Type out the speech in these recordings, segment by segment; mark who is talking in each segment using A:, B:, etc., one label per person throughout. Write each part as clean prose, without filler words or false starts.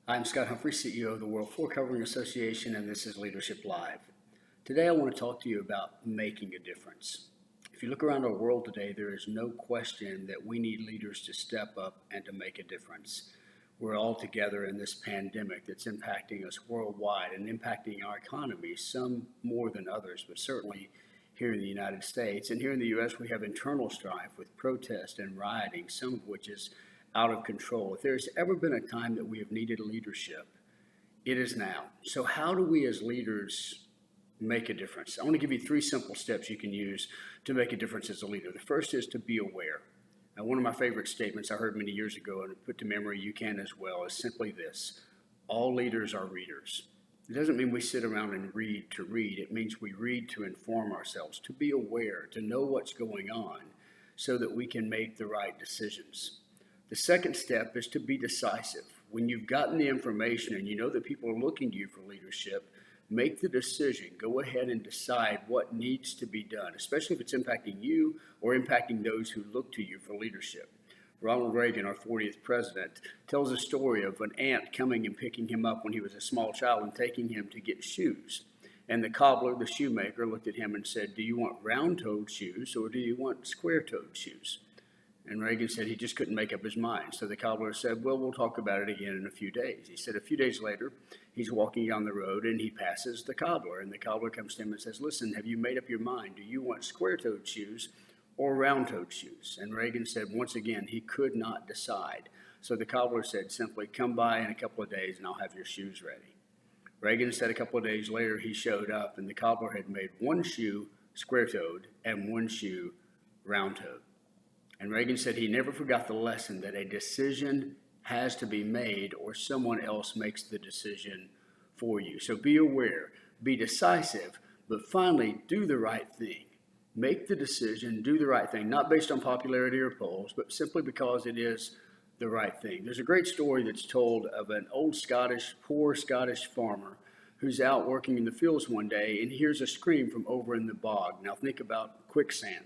A: I'm Scott Humphrey, CEO of the World Floor Covering Association, and this is Leadership Live. Today I want to talk to you about making a difference. If you look around our world today, there is no question that we need leaders to step up and to make a difference. We're all together in this pandemic that's impacting us worldwide and impacting our economy, some more than others, but certainly here in the United States. And here in the U.S., we have internal strife with protest and rioting, some of which is out of control. If there's ever been a time that we have needed leadership, it is now. So how do we as leaders make a difference? I want to give you 3 simple steps you can use to make a difference as a leader. The first is to be aware. Now, one of my favorite statements I heard many years ago and put to memory, you can as well, is simply this: all leaders are readers. It doesn't mean we sit around and read to read. It means we read to inform ourselves, to be aware, to know what's going on so that we can make the right decisions. The second step is to be decisive. When you've gotten the information and you know that people are looking to you for leadership, make the decision. Go ahead and decide what needs to be done, especially if it's impacting you or impacting those who look to you for leadership. Ronald Reagan, our 40th president, tells a story of an aunt coming and picking him up when he was a small child and taking him to get shoes. And the cobbler, the shoemaker, looked at him and said, "Do you want round-toed shoes or do you want square-toed shoes?" And Reagan said he just couldn't make up his mind. So the cobbler said, "Well, we'll talk about it again in a few days." He said a few days later, he's walking down the road and he passes the cobbler. And the cobbler comes to him and says, "Listen, have you made up your mind? Do you want square-toed shoes or round-toed shoes?" And Reagan said once again he could not decide. So the cobbler said simply, "Come by in a couple of days and I'll have your shoes ready." Reagan said a couple of days later he showed up and the cobbler had made one shoe square-toed and one shoe round-toed. And Reagan said he never forgot the lesson that a decision has to be made or someone else makes the decision for you. So be aware, be decisive, but finally do the right thing. Make the decision, do the right thing, not based on popularity or polls, but simply because it is the right thing. There's a great story that's told of an old poor Scottish farmer who's out working in the fields one day and hears a scream from over in the bog. Now think about quicksand.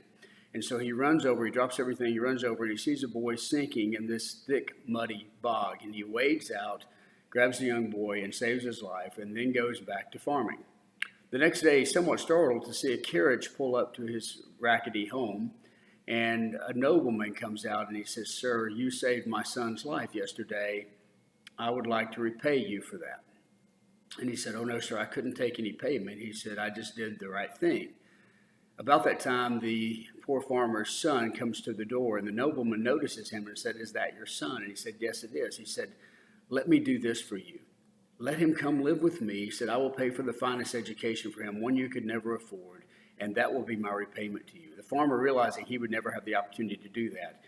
A: And so he runs over, he drops everything, he runs over, and he sees a boy sinking in this thick, muddy bog. And he wades out, grabs the young boy, and saves his life, and then goes back to farming. The next day, he's somewhat startled to see a carriage pull up to his rackety home, and a nobleman comes out and he says, "Sir, you saved my son's life yesterday. I would like to repay you for that." And he said, "Oh, no, sir, I couldn't take any payment." He said, "I just did the right thing." About that time, the poor farmer's son comes to the door, and the nobleman notices him and said, "Is that your son?" And he said, "Yes, it is." He said, "Let me do this for you. Let him come live with me." He said, "I will pay for the finest education for him, one you could never afford, and that will be my repayment to you." The farmer, realizing he would never have the opportunity to do that,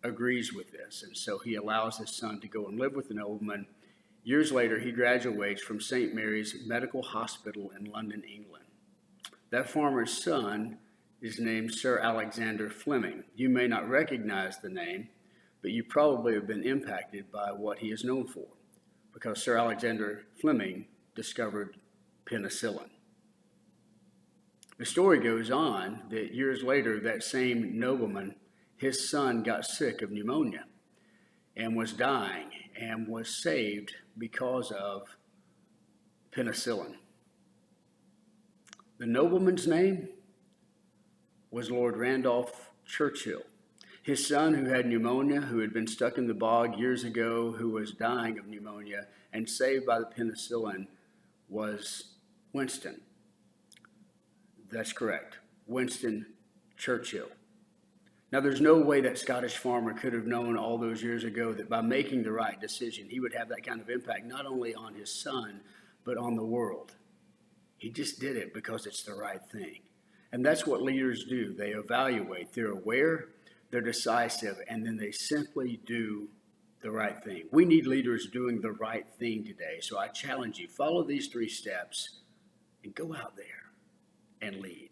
A: agrees with this. And so he allows his son to go and live with the nobleman. Years later, he graduates from St. Mary's Medical Hospital in London, England. That farmer's son is named Sir Alexander Fleming. You may not recognize the name, but you probably have been impacted by what he is known for, because Sir Alexander Fleming discovered penicillin. The story goes on that years later, that same nobleman, his son got sick of pneumonia and was dying and was saved because of penicillin. The nobleman's name was Lord Randolph Churchill. His son, who had pneumonia, who had been stuck in the bog years ago, who was dying of pneumonia and saved by the penicillin, was Winston. That's correct, Winston Churchill. Now, there's no way that Scottish farmer could have known all those years ago that by making the right decision, he would have that kind of impact, not only on his son, but on the world. He just did it because it's the right thing. And that's what leaders do. They evaluate, they're aware, they're decisive, and then they simply do the right thing. We need leaders doing the right thing today. So I challenge you, follow these 3 steps and go out there and lead.